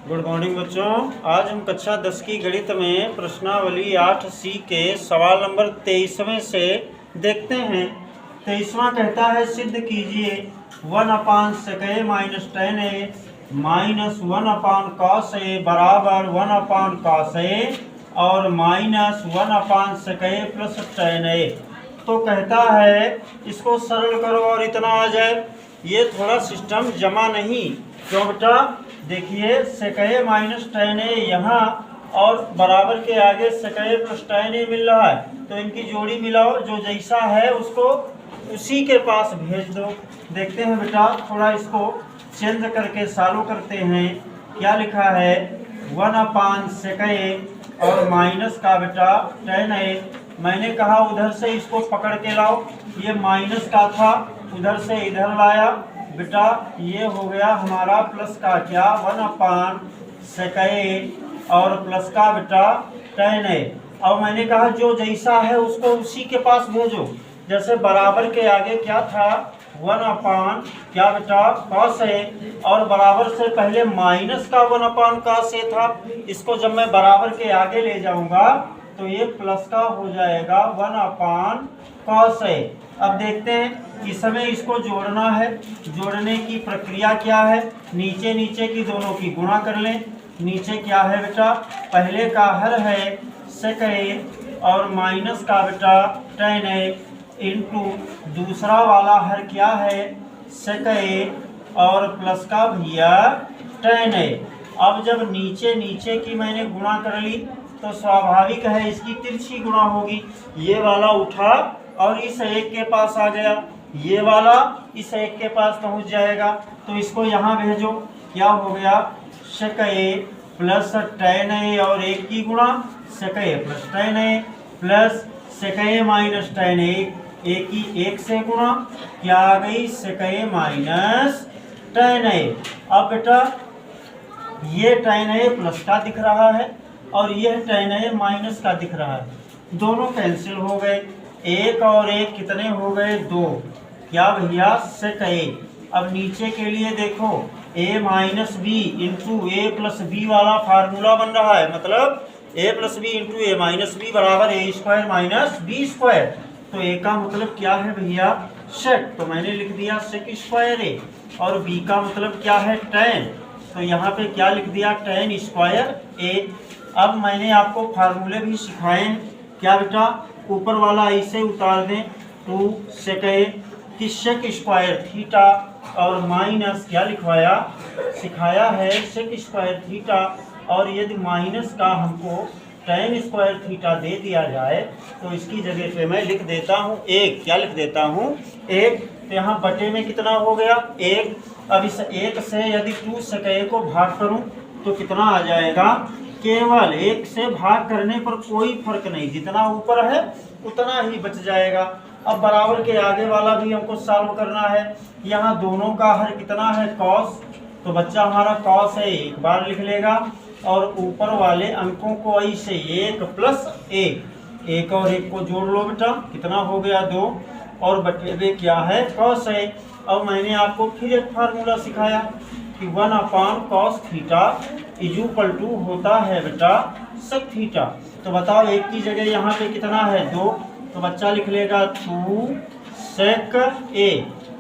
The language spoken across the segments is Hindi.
गुड मॉर्निंग बच्चों। आज हम कक्षा 10 की गणित में प्रश्नावली 8C के सवाल नंबर 23वें से देखते हैं। 23वां कहता है सिद्ध कीजिए 1/sec minus tan a minus 1/cos a बराबर 1/cos a और minus 1/sec a plus tan a। तो कहता है इसको सरल करो और इतना आ जाए। ये थोड़ा सिस्टम जमा नहीं, क्यों बेटा? देखिए sec a minus tan a यहाँ और बराबर के आगे sec a plus tan a मिल रहा है, तो इनकी जोड़ी मिलाओ, जो जैसा है उसको उसी के पास भेज दो। देखते हैं बेटा, थोड़ा इसको चेंज करके सॉल्व करते हैं। क्या लिखा है? 1/sec a और माइनस का बेटा tan a। मैंने कहा उधर से इसको पकड़ के लाओ, ये माइनस का था, उधर से इधर लाया बेटा, ये हो गया हमारा प्लस का क्या 1/sec a और प्लस का बेटा tan a। अब मैंने कहा जो जैसा है उसको उसी के पास भेजो। जैसे बराबर के आगे क्या था 1/, क्या बेटा cos a, और बराबर से पहले माइनस का 1/cos a था। इसको जब मैं बराबर के आगे ले जाऊंगा तो ये प्लस का हो जाएगा 1/cos a। अब देखते हैं, इस समय इसको जोड़ना है। जोड़ने की प्रक्रिया क्या है? नीचे नीचे की दोनों की गुणा कर लें। नीचे क्या है बेटा? पहले का हर है sec a और माइनस का बेटा tan a इंटू दूसरा वाला हर क्या है sec a और प्लस का भैया tan a। अब जब नीचे नीचे की मैंने गुणा कर ली तो स्वाभाविक है इसकी तिरछी गुणा होगी। ये वाला उठा और इस एक के पास आ गया, ये वाला इस एक के पास पहुंच जाएगा, तो इसको यहाँ भेजो। क्या हो गया? sec a plus tan a और एक की गुणा sec a plus tan a plus sec a minus tan a, एक की एक से गुणा, क्या आ गई sec a minus tan a। अब बेटा ये tan a प्लस का दिख रहा है और यह tan a माइनस का दिख रहा है, दोनों कैंसिल हो गए। एक और एक कितने हो गए? 2। क्या भैया? sec a। अब नीचे के लिए देखो a minus b into a plus b वाला फार्मूला बन रहा है, मतलब a plus b into a minus b बराबर a square minus b square. तो a का मतलब क्या है भैया? sec, तो मैंने लिख दिया sec स्क्वायर a, और b का मतलब क्या है? tan, तो यहाँ पे क्या लिख दिया? tan square a। अब मैंने आपको फार्मूले भी सिखाए हैं। क्या बेटा? ऊपर वाला ऐसे उतार दें 2 sec a कि sec स्क्वायर थीटा और माइनस क्या लिखवाया सिखाया है sec स्क्वायर थीटा, और यदि माइनस का हमको tan स्क्वायर थीटा दे दिया जाए तो इसकी जगह पे मैं लिख देता हूँ 1। क्या लिख देता हूँ? 1। तो यहाँ बटे में कितना हो गया? 1। अब इस 1 से यदि 2 sec a को भाग करूँ तो कितना आ जाएगा? केवल 1 से भाग करने पर कोई फर्क नहीं, जितना ऊपर है उतना ही बच जाएगा। अब बराबर के आगे वाला भी हमको सॉल्व करना है। यहाँ दोनों का हर कितना है? cos, तो बच्चा हमारा cos है, एक बार लिख लेगा, और ऊपर वाले अंकों को ऐसे 1 प्लस 1, 1 और 1 को जोड़ लो बेटा, कितना हो गया? 2, और बटे में क्या है? cos है। अब मैंने आपको फिर एक फार्मूला सिखाया कि 1/cos theta is equal to होता है बेटा sec थीटा। तो बताओ एक की जगह यहाँ पे कितना है? 2, तो बच्चा लिख लेगा 2 sec a।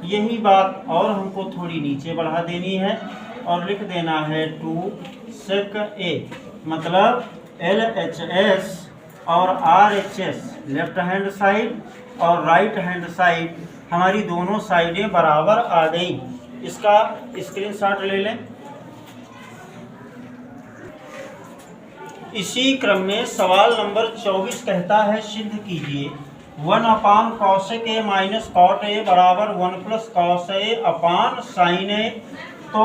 यही बात और हमको थोड़ी नीचे बढ़ा देनी है और लिख देना है 2 sec a, मतलब LHS और RHS लेफ्ट हैंड साइड और राइट हैंड साइड हमारी दोनों साइडें बराबर आ गई। इसका स्क्रीनशॉट ले लें। इसी क्रम में सवाल नंबर 24 कहता है सिद्ध कीजिए 1/cos a minus cot a बराबर 1+cos a sin a। तो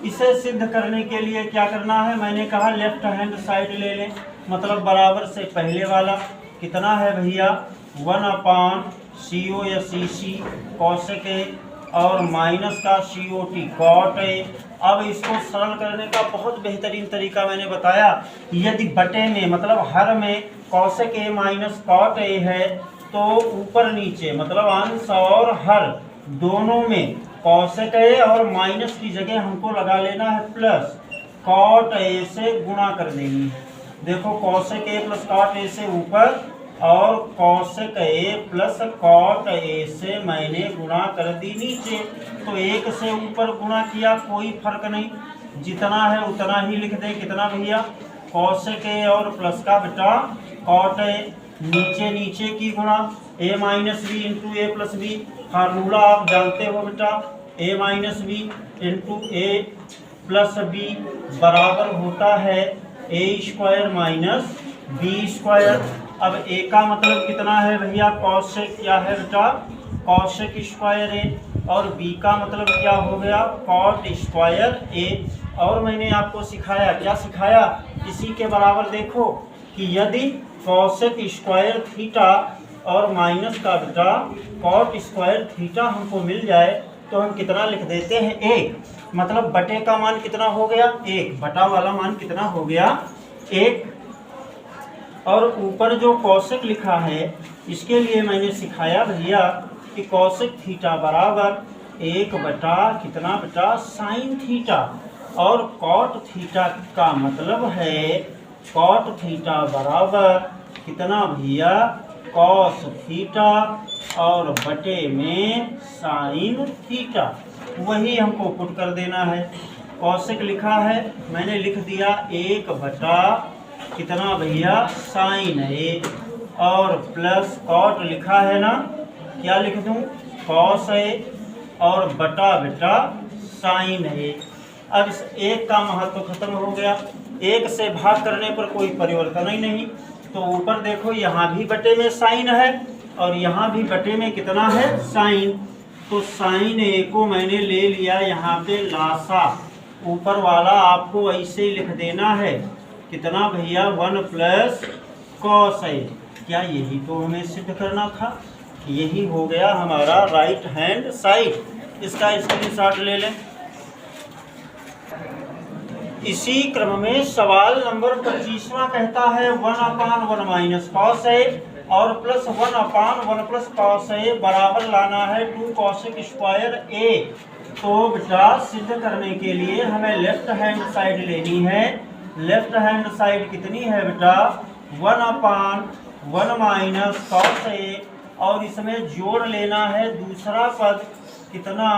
इसे सिद्ध करने के लिए क्या करना है? मैंने कहा लेफ्ट हैंड साइड ले लें, मतलब बराबर से पहले वाला कितना है भैया? 1/cos cos a और माइनस का cot cot a। अब इसको सरल करने का बहुत बेहतरीन तरीका मैंने बताया। यदि बटे में मतलब हर में cos a minus cot a है तो ऊपर नीचे मतलब अंश और हर दोनों में cos a और माइनस की जगह हमको लगा लेना है प्लस। कॉट ए से गुणा कर देंगे। देखो cosec a plus cot a से ऊपर और cosec a plus cot a से मैंने गुणा कर दी नीचे। तो एक से ऊपर गुणा किया, कोई फर्क नहीं, जितना है उतना ही लिख दे। कितना भैया? कॉसेक ए और प्लस का बेटा कॉट ए, नीचे नीचे की गुणा ए minus b into a plus B. Formula आप जानते हो बेटा, ए minus b into a plus B बराबर होता है ए स्क्वायर माइनस बी स्क्वायर। अब ए का मतलब कितना है भैया? कॉसेक क्या है बेटा? कॉसेक स्क्वायर ए। और बी का मतलब क्या हो गया? कॉट स्क्वायर ए। और मैंने आपको सिखाया, क्या सिखाया? इसी के बराबर देखो कि यदि कॉसेक स्क्वायर थीटा और माइनस का बेटा कॉट स्क्वायर थीटा हमको मिल जाए तो हम कितना लिख देते हैं? एक। मतलब बटे का मान कितना हो गया? एक। बटा वाला मान कितना हो गया? एक। और ऊपर जो कॉसेक लिखा है इसके लिए मैंने सिखाया भैया कि कॉसेक थीटा बराबर एक बटा कितना बेटा? Sine theta. और कॉट थीटा का मतलब है कॉट थीटा बराबर कितना भैया? कॉस थीटा और बटे में साइन थीटा। वही हमको पुट कर देना है। कॉसेक लिखा है, मैंने लिख दिया एक बटा कितना भैया? साइन ए। और प्लस कॉट लिखा है ना, क्या लिख दूं? कॉस ए और बटा बेटा साइन ए। अब इस एक का महत्व खत्म हो गया। एक से भाग करने पर कोई परिवर्तन ही नहीं। तो ऊपर देखो यहाँ भी बटे में साइन है और यहाँ भी बटे में कितना है? साइन। तो साइन ए को मैंने ले लिया यहाँ पे लासा। ऊपर वाला आपको ऐसे ही लिख देना है कितना भैया? 1 प्लस कॉस ए। क्या यही तो हमें सिद्ध करना था? यही हो गया हमारा राइट हैंड साइड। इसका स्क्रीनशॉट ले लें। इसी क्रम में सवाल नंबर 25वां कहता है 1/1 माइनस कॉस ए और प्लस 1/1 प्लस कॉस ए बराबर लाना है 2 कॉसेक स्क्वायर ए। तो बेटा सिद्ध करने के लिए हमें लेफ्ट हैंड साइड लेनी है। लेफ्ट हैंड साइड कितनी है बेटा? 1/1 माइनस कॉस ए और इसमें जोड़ लेना है दूसरा पद कितना?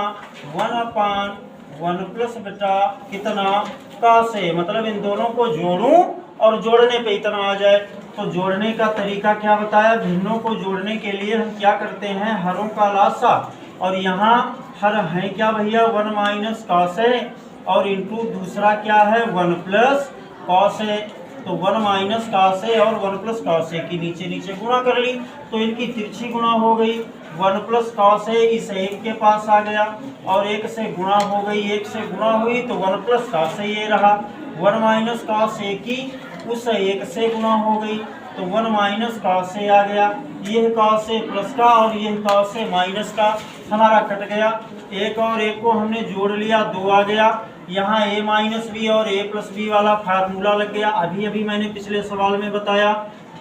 1/1 प्लस बेटा कितना? Cos A. मतलब इन दोनों को जोड़ूं और जोड़ने पे इतना आ जाए। तो जोड़ने का तरीका क्या बताया? भिन्नों को जोड़ने के लिए हम क्या करते हैं? हरों का लासा। और यहाँ हर है क्या भैया? 1 माइनस कॉस ए और इंटू दूसरा क्या है? 1 प्लस कॉस ए। तो 1 माइनस कॉस ए और 1 प्लस कॉस ए की नीचे नीचे गुणा कर ली तो इनकी तिरछी गुणा हो गई। 1 प्लस कॉस ए इस एक के पास आ गया और एक से गुणा हो गई, एक से गुणा हुई तो 1 प्लस कॉस ए ये रहा। 1 माइनस कॉस ए की उस एक से गुणा हो गई तो 1 माइनस कॉस ए आ गया। यह कॉस ए प्लस का और यह कॉस ए माइनस का हमारा कट गया। एक और एक को हमने जोड़ लिया, 2 आ गया। यहाँ a माइनस बी और a प्लस बी वाला फार्मूला लग गया। अभी अभी मैंने पिछले सवाल में बताया।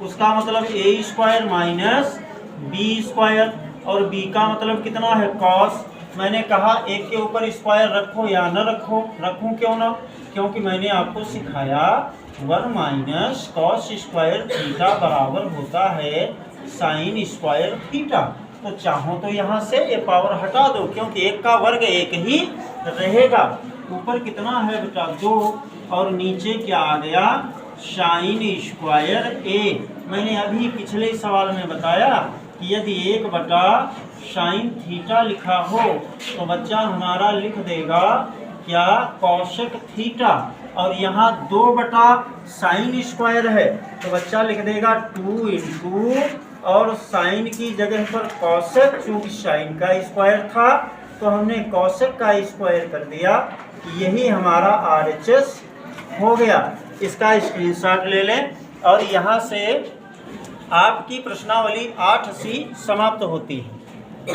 उसका मतलब a square minus b square और b का मतलब कितना है? कॉस। मैंने कहा एक के ऊपर स्क्वायर रखो या न रखो। रखूं क्यों ना? क्योंकि मैंने आपको सिखाया 1 माइनस कॉस स्क्वायर थीटा बराबर होता है साइन स्क्वायर थीटा। तो चाहो तो यहाँ से ये पावर हटा दो क्योंकि एक का वर्ग एक ही रहेगा। ऊपर कितना है बेटा? 2 और नीचे क्या आ गया? साइन स्क्वायर ए। मैंने अभी पिछले सवाल में बताया कि यदि 1 बटा साइन थीटा लिखा हो तो बच्चा हमारा लिख देगा क्या? Cosec theta. और यहाँ 2 बटा साइन स्क्वायर है तो बच्चा लिख देगा 2 इंटू और साइन की जगह पर कॉसेक, चूंकि साइन का स्क्वायर था तो हमने कॉसेक का स्क्वायर कर दिया। यही हमारा RHS हो गया। इसका स्क्रीनशॉट ले लें और यहाँ से आपकी प्रश्नावली 8C समाप्त होती है।